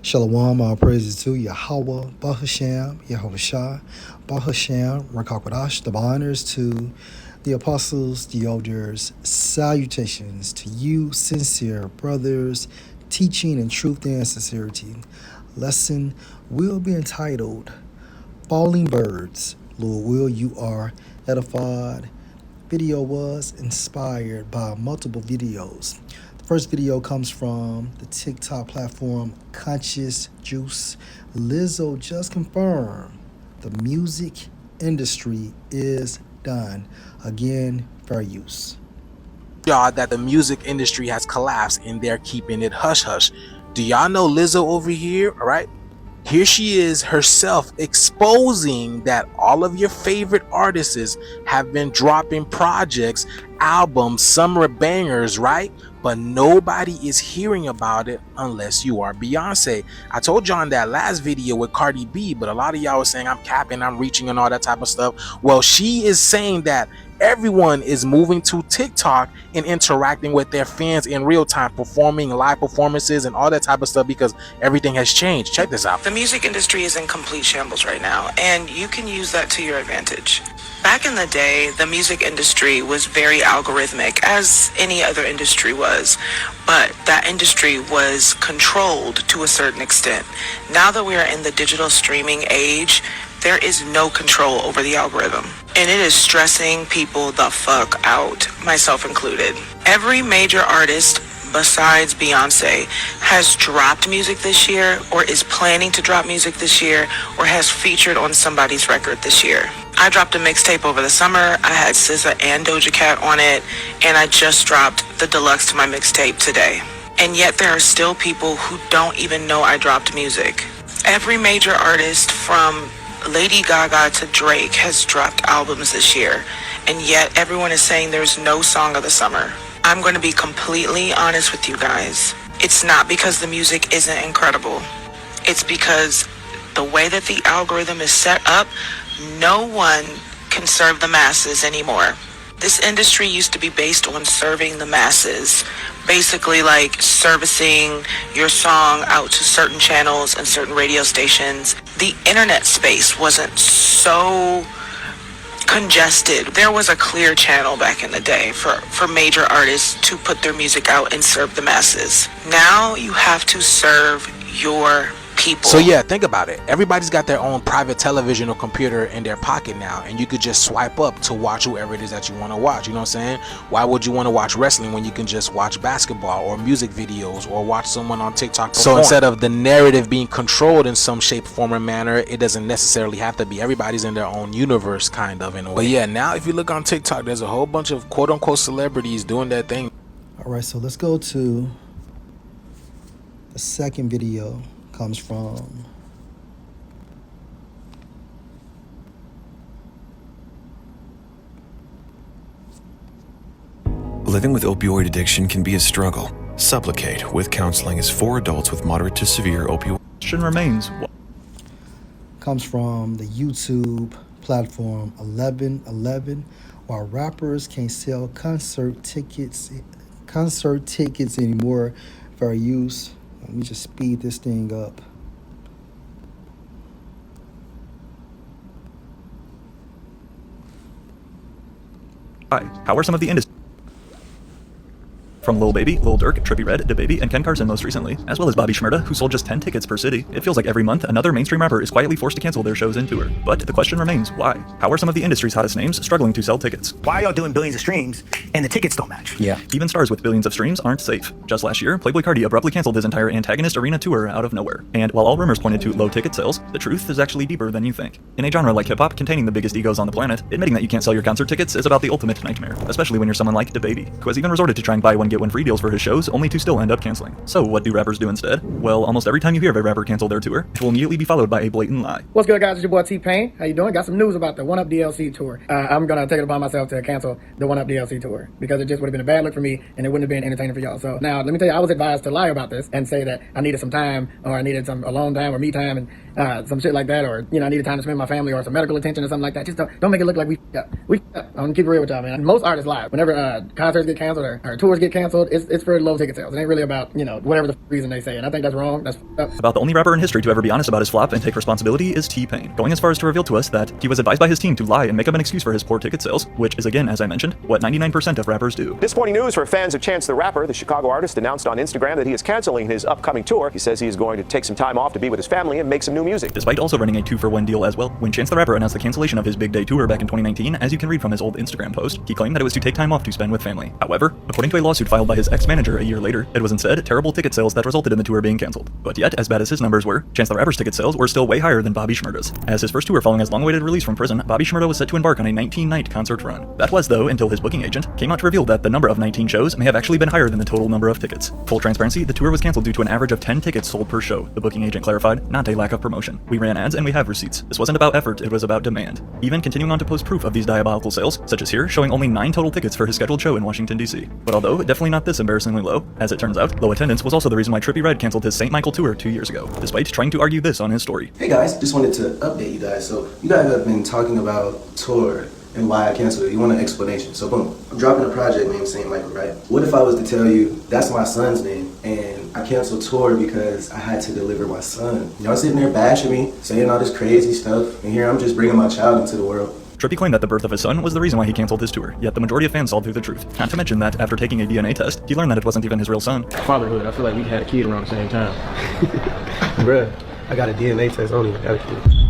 Shalom, all praises to Yahweh, Bahasham, Yahushua, Bahasham, Rakakwadash, the honors to the apostles, the elders, salutations to you, sincere brothers, teaching in truth and sincerity. Lesson will be entitled Falling Birds. Lord will, you are edified. Video was inspired by multiple videos. The first video comes from the TikTok platform Conscious Juice. Lizzo just confirmed the music industry is done. Again, fair use. Y'all that the music industry has collapsed and they're keeping it hush hush. Do y'all know Lizzo over here? All right. Here she is herself exposing that all of your favorite artists have been dropping projects, albums, summer bangers, right? But nobody is hearing about it unless you are Beyonce. I told y'all in that last video with Cardi B, but a lot of y'all was saying I'm capping, I'm reaching and all that type of stuff. Well, she is saying that everyone is moving to TikTok and interacting with their fans in real time, performing live performances and all that type of stuff because everything has changed. Check this out. The music industry is in complete shambles right now, and you can use that to your advantage. Back in the day, the music industry was very algorithmic, as any other industry was, but that industry was controlled to a certain extent. Now that we are in the digital streaming age, there is no control over the algorithm, and it is stressing people the fuck out, myself included. Every major artist besides Beyonce has dropped music this year, or is planning to drop music this year, or has featured on somebody's record this year. I dropped a mixtape over the summer. I had SZA and Doja Cat on it, and I just dropped the deluxe to my mixtape today. And yet there are still people who don't even know I dropped music. Every major artist from Lady Gaga to Drake has dropped albums this year, and yet everyone is saying there's no song of the summer. I'm going to be completely honest with you guys. It's not because the music isn't incredible. It's because the way that the algorithm is set up, no one can serve the masses anymore. This industry used to be based on serving the masses, basically like servicing your song out to certain channels and certain radio stations. The internet space wasn't so congested. There was a clear channel back in the day for major artists to put their music out and serve the masses. Now you have to serve your people. So yeah, think about it. Everybody's got their own private television or computer in their pocket now, and you could just swipe up to watch whoever it is that you want to watch. You know what I'm saying? Why would you want to watch wrestling when you can just watch basketball or music videos or watch someone on TikTok perform? So instead of the narrative being controlled in some shape, form, or manner, it doesn't necessarily have to be. Everybody's in their own universe, kind of, in a way. But yeah, now if you look on TikTok, there's a whole bunch of quote-unquote celebrities doing their thing. All right, so let's go to the second video. Comes from Living with opioid addiction can be a struggle. Supplicate with Counseling is for adults with moderate to severe opioid. Question remains. Comes from the YouTube platform 1111. While rappers can't sell concert tickets anymore for use. Let me just speed this thing up. Hi, how are some of the industry? From Lil Baby, Lil Durk, Trippie Redd, DaBaby, and Ken Carson most recently, as well as Bobby Shmurda, who sold just 10 tickets per city. It feels like every month, another mainstream rapper is quietly forced to cancel their shows and tour. But the question remains, why? How are some of the industry's hottest names struggling to sell tickets? Why are y'all doing billions of streams and the tickets don't match? Yeah. Even stars with billions of streams aren't safe. Just last year, Playboi Carti abruptly canceled his entire Antagonist Arena tour out of nowhere. And while all rumors pointed to low ticket sales, the truth is actually deeper than you think. In a genre like hip-hop containing the biggest egos on the planet, admitting that you can't sell your concert tickets is about the ultimate nightmare, especially when you're someone like DaBaby, who has even resorted to trying buy one get one free deals for his shows, only to still end up canceling. So what do rappers do instead? Well, almost every time you hear of a rapper cancel their tour, it will immediately be followed by a blatant lie. What's good, guys? It's your boy T-Pain. How you doing? Got some news about the One Up DLC tour. I'm gonna take it upon myself to cancel the One Up DLC tour because it just would have been a bad look for me and it wouldn't have been entertaining for y'all. So now let me tell you, I was advised to lie about this and say that I needed some time, or I needed some alone time or me time and some shit like that, or I needed time to spend with my family or some medical attention or something like that. Just don't make it look like we f***ed up. I'm gonna keep it real with y'all, man. Most artists lie. Whenever concerts get canceled or tours get canceled, canceled, it's for low ticket sales. It ain't really about, whatever the reason they say. And I think that's wrong. That's up. About the only rapper in history to ever be honest about his flop and take responsibility is T-Pain, going as far as to reveal to us that he was advised by his team to lie and make up an excuse for his poor ticket sales, which is again, as I mentioned, what 99% of rappers do. Disappointing news for fans of Chance the Rapper. The Chicago artist announced on Instagram that he is canceling his upcoming tour. He says he is going to take some time off to be with his family and make some new music. Despite also running a 2-for-1 deal as well. When Chance the Rapper announced the cancellation of his Big Day tour back in 2019, as you can read from his old Instagram post, he claimed that it was to take time off to spend with family. However, according to a lawsuit filed by his ex-manager a year later, it was instead terrible ticket sales that resulted in the tour being cancelled. But yet, as bad as his numbers were, Chance the Rapper's ticket sales were still way higher than Bobby Shmurda's. As his first tour following his long-awaited release from prison, Bobby Shmurda was set to embark on a 19-night concert run. That was, though, until his booking agent came out to reveal that the number of 19 shows may have actually been higher than the total number of tickets. Full transparency, the tour was cancelled due to an average of 10 tickets sold per show, the booking agent clarified, not a lack of promotion. We ran ads and we have receipts. This wasn't about effort, it was about demand. Even continuing on to post proof of these diabolical sales, such as here, showing only 9 total tickets for his scheduled show in Washington, D.C. But although definitely not this embarrassingly low, as it turns out, low attendance was also the reason why Trippie Redd canceled his St. Michael tour 2 years ago, despite trying to argue this on his story. Hey guys, just wanted to update you guys. So you guys have been talking about tour and why I canceled it. You want an explanation. So boom, I'm dropping a project named St. Michael, right? What if I was to tell you that's my son's name and I canceled tour because I had to deliver my son? Y'all sitting there bashing me, saying all this crazy stuff, and here I'm just bringing my child into the world. Trippie claimed that the birth of his son was the reason why he canceled his tour, yet the majority of fans saw through the truth. Not to mention that, after taking a DNA test, he learned that it wasn't even his real son. Fatherhood, I feel like we had a kid around the same time. Bruh, I got a DNA test, I don't even have a kid.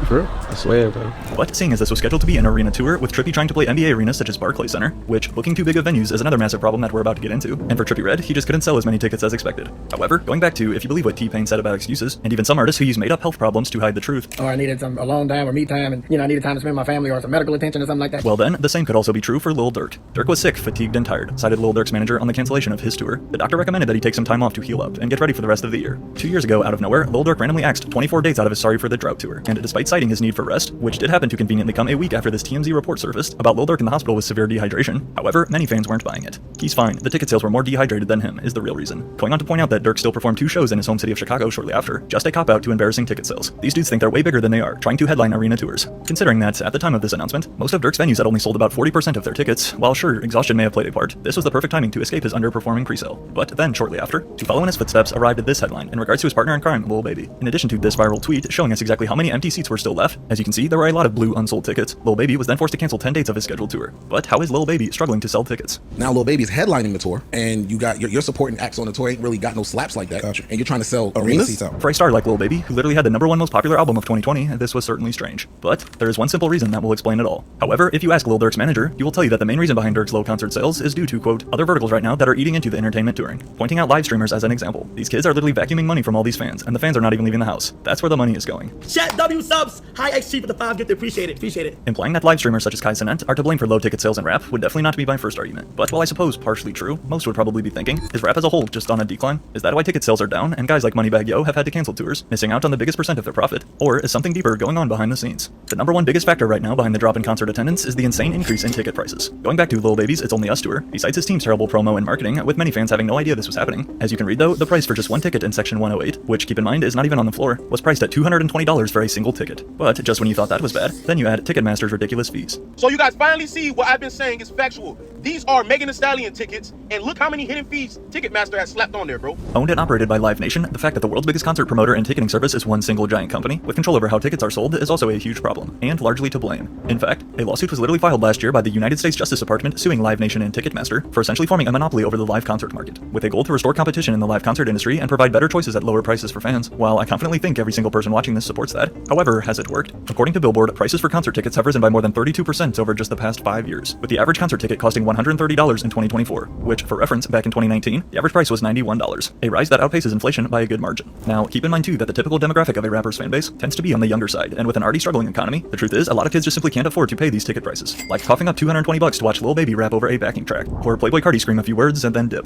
For real? I swear, bro. But seeing as this was scheduled to be an arena tour, with Trippie trying to play NBA arenas such as Barclays Center, which booking too big of venues is another massive problem that we're about to get into, and for Trippie Redd, he just couldn't sell as many tickets as expected. However, going back to if you believe what T-Pain said about excuses, and even some artists who use made-up health problems to hide the truth. Or I needed some alone time or me time, and I needed time to spend with my family or some medical attention or something like that. Well then, the same could also be true for Lil Durk. Durk was sick, fatigued, and tired, cited Lil Durk's manager on the cancellation of his tour. The doctor recommended that he take some time off to heal up and get ready for the rest of the year. 2 years ago, out of nowhere, Lil Durk randomly axed 24 dates out of his Sorry for the Drought tour, and despite citing his need for rest, which did happen to conveniently come a week after this TMZ report surfaced about Lil Durk in the hospital with severe dehydration. However, many fans weren't buying it. He's fine, the ticket sales were more dehydrated than him is the real reason. Going on to point out that Durk still performed 2 shows in his home city of Chicago shortly after, just a cop-out to embarrassing ticket sales. These dudes think they're way bigger than they are, trying to headline arena tours. Considering that, at the time of this announcement, most of Durk's venues had only sold about 40% of their tickets. While sure, exhaustion may have played a part, this was the perfect timing to escape his underperforming pre-sale. But then, shortly after, to follow in his footsteps arrived this headline in regards to his partner in crime, Lil Baby. In addition to this viral tweet showing us exactly how many empty seats were still left, as you can see, there were a lot of blue unsold tickets. Lil Baby was then forced to cancel 10 dates of his scheduled tour. But how is Lil Baby struggling to sell tickets? Now Lil Baby's headlining the tour, and you got your supporting acts on the tour ain't really got no slaps like that. Gotcha. And you're trying to sell arenas? For a star like Lil Baby, who literally had the #1 most popular album of 2020, this was certainly strange. But there is one simple reason that will explain it all. However, if you ask Lil Durk's manager, he will tell you that the main reason behind Durk's low concert sales is due to, quote, other verticals right now that are eating into the entertainment touring. Pointing out live streamers as an example. These kids are literally vacuuming money from all these fans, and the fans are not even leaving the house. That's where the money is going. Chat W subs! Hi XG for the 5 gift, appreciate it. Implying that live streamers such as Kai Cenat are to blame for low ticket sales in rap would definitely not be my first argument. But while I suppose partially true, most would probably be thinking, is rap as a whole just on a decline? Is that why ticket sales are down and guys like Moneybagg Yo have had to cancel tours, missing out on the biggest percent of their profit? Or is something deeper going on behind the scenes? The #1 biggest factor right now behind the drop in concert attendance is the insane increase in ticket prices. Going back to Lil Baby's It's Only Us tour, besides his team's terrible promo and marketing, with many fans having no idea this was happening. As you can read though, the price for just one ticket in section 108, which keep in mind is not even on the floor, was priced at $220 for a single ticket. But just when you thought that was bad, then you add Ticketmaster's ridiculous fees. So you guys finally see what I've been saying is factual. These are Megan Thee Stallion tickets, and look how many hidden fees Ticketmaster has slapped on there, bro. Owned and operated by Live Nation, the fact that the world's biggest concert promoter and ticketing service is one single giant company, with control over how tickets are sold, is also a huge problem, and largely to blame. In fact, a lawsuit was literally filed last year by the United States Justice Department suing Live Nation and Ticketmaster for essentially forming a monopoly over the live concert market, with a goal to restore competition in the live concert industry and provide better choices at lower prices for fans. While I confidently think every single person watching this supports that, however, has it worked? According to Billboard, prices for concert tickets have risen by more than 32% over just the past 5 years, with the average concert ticket costing $130 in 2024, which, for reference, back in 2019, the average price was $91, a rise that outpaces inflation by a good margin. Now, keep in mind too that the typical demographic of a rapper's fanbase tends to be on the younger side, and with an already struggling economy, the truth is a lot of kids just simply can't afford to pay these ticket prices, like coughing up $220 to watch Lil Baby rap over a backing track, or Playboi Carti scream a few words and then dip.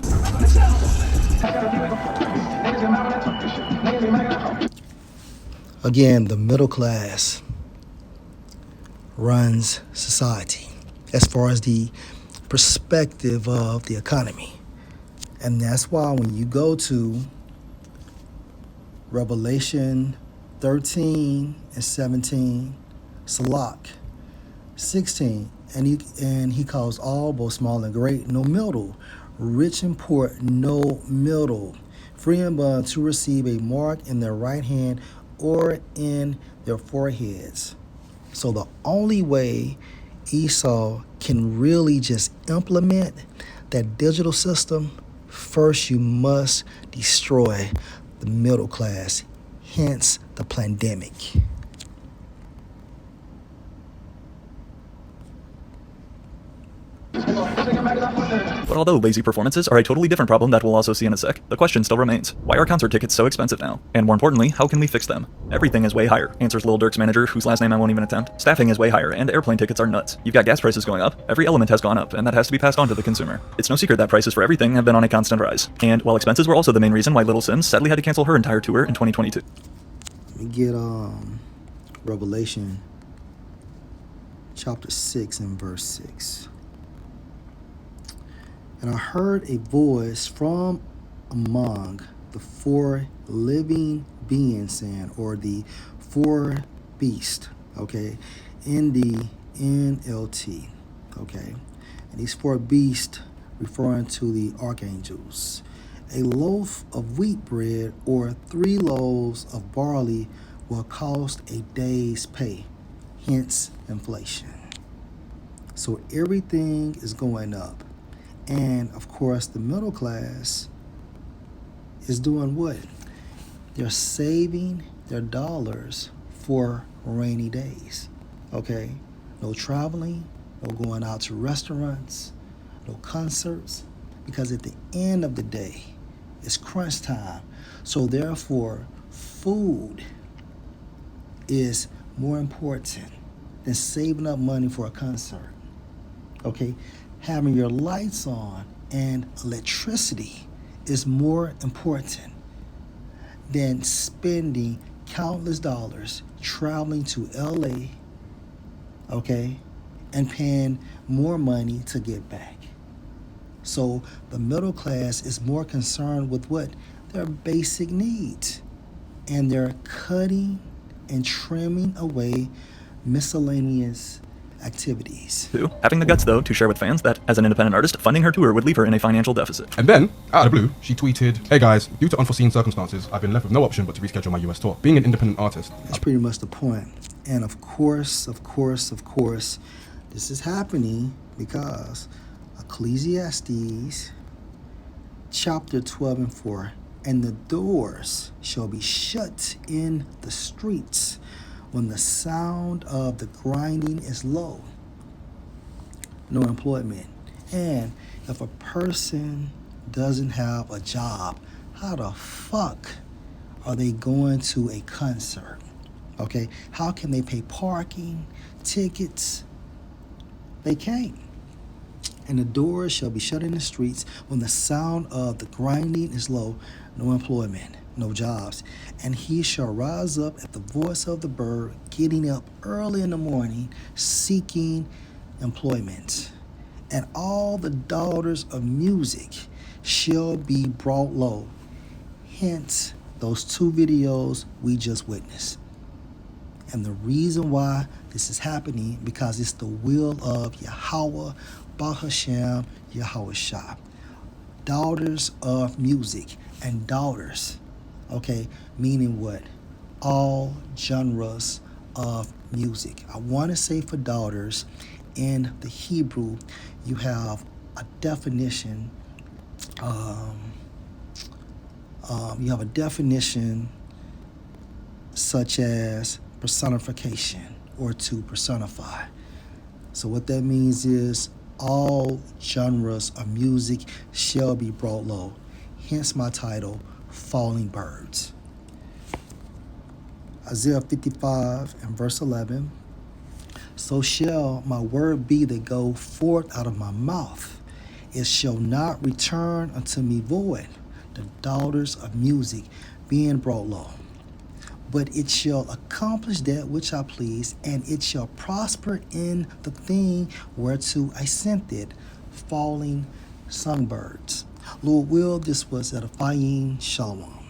Again, the middle class runs society as far as the perspective of the economy. And that's why when you go to Revelation 13 and 17, Salak 16 and he calls all, both small and great, no middle, rich and poor, no middle, free and bond, to receive a mark in their right hand or in their foreheads. So the only way Esau can really just implement that digital system, first you must destroy the middle class, hence the pandemic. But although lazy performances are a totally different problem that we'll also see in a sec, the question still remains, why are concert tickets so expensive now? And more importantly, how can we fix them? Everything is way higher, answers Lil Durk's manager, whose last name I won't even attempt. Staffing is way higher, and airplane tickets are nuts. You've got gas prices going up, every element has gone up, and that has to be passed on to the consumer. It's no secret that prices for everything have been on a constant rise. And while expenses were also the main reason why Little Sims sadly had to cancel her entire tour in 2022. Let me get Revelation chapter 6 and verse 6. And I heard a voice from among the four living beings saying, or the four beasts, okay, in the NLT, okay. And these four beasts referring to the archangels. A loaf of wheat bread or 3 loaves of barley will cost a day's pay, hence inflation. So everything is going up. And of course, the middle class is doing what? They're saving their dollars for rainy days. Okay? No traveling, no going out to restaurants, no concerts, because at the end of the day, it's crunch time. So therefore, food is more important than saving up money for a concert. Okay? Having your lights on and electricity is more important than spending countless dollars traveling to LA, okay, and paying more money to get back. So the middle class is more concerned with what? Their basic needs. And they're cutting and trimming away miscellaneous activities. Having the guts, though, to share with fans that, as an independent artist, funding her tour would leave her in a financial deficit. And then, out of the blue, she tweeted, "Hey guys, due to unforeseen circumstances, I've been left with no option but to reschedule my US tour. Being an independent artist..." That's pretty much the point. And of course, this is happening because Ecclesiastes chapter 12 and 4, and the doors shall be shut in the streets when the sound of the grinding is low, no employment. And if a person doesn't have a job, how the fuck are they going to a concert? Okay, how can they pay parking, tickets? They can't. And the doors shall be shut in the streets when the sound of the grinding is low, no employment, no jobs. And he shall rise up at the voice of the bird, getting up early in the morning, seeking employment. And all the daughters of music shall be brought low. Hence, those 2 videos we just witnessed. And the reason why this is happening, because it's the will of Yahweh, Bahashem, Yahweh Shah. Daughters of music, and daughters, okay, meaning what? All genres of music. I want to say for daughters, in the Hebrew, you have a definition. You have a definition such as personification, or to personify. So what that means is all genres of music shall be brought low. Hence my title, Falling Birds. Isaiah 55 and verse 11. So shall my word be that go forth out of my mouth. It shall not return unto me void, the daughters of music being brought low. But it shall accomplish that which I please, and it shall prosper in the thing whereto I sent it, falling songbirds. Lord will, this was edifying. Shalom.